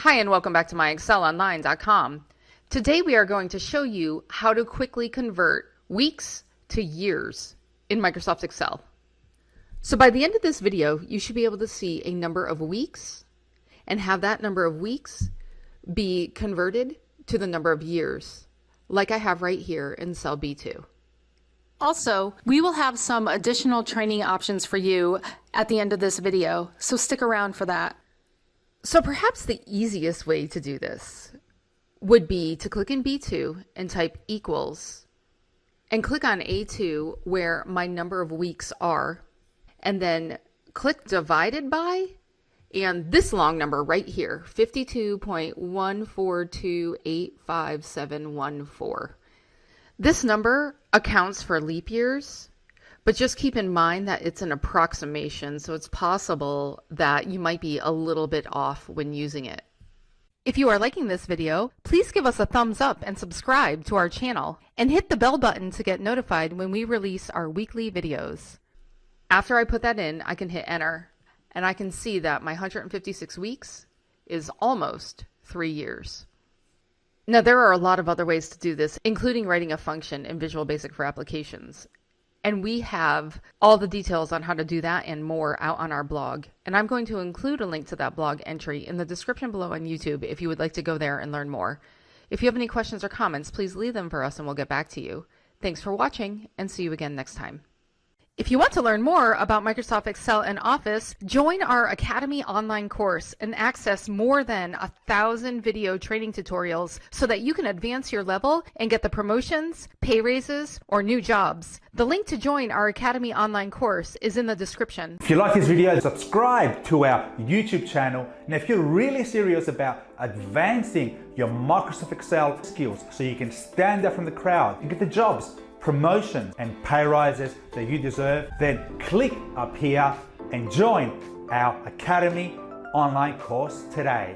Hi and welcome back to MyExcelOnline.com. Today we are going to show you how to quickly convert weeks to years in Microsoft Excel. So by the end of this video, you should be able to see a number of weeks and have that number of weeks be converted to the number of years, like I have right here in cell B2. Also, we will have some additional training options for you at the end of this video, so stick around for that. So perhaps the easiest way to do this would be to click in B2 and type equals and click on A2 where my number of weeks are, and then click divided by and this long number right here, 52.142855714. This number accounts for leap years, but just keep in mind that it's an approximation, so it's possible that you might be a little bit off when using it. If you are liking this video, please give us a thumbs up and subscribe to our channel, and hit the bell button to get notified when we release our weekly videos. After I put that in, I can hit enter, and I can see that my 156 weeks is almost 3 years. Now, there are a lot of other ways to do this, including writing a function in Visual Basic for applications. And we have all the details on how to do that and more out on our blog. And I'm going to include a link to that blog entry in the description below on YouTube if you would like to go there and learn more. If you have any questions or comments, please leave them for us and we'll get back to you. Thanks for watching, and see you again next time. If you want to learn more about Microsoft Excel and Office, join our Academy online course and access more than 1,000 video training tutorials so that you can advance your level and get the promotions, pay raises, or new jobs. The link to join our Academy online course is in the description. If you like this video, subscribe to our YouTube channel. And if you're really serious about advancing your Microsoft Excel skills so you can stand out from the crowd and get the jobs, promotions and pay rises that you deserve, then click up here and join our Academy online course today.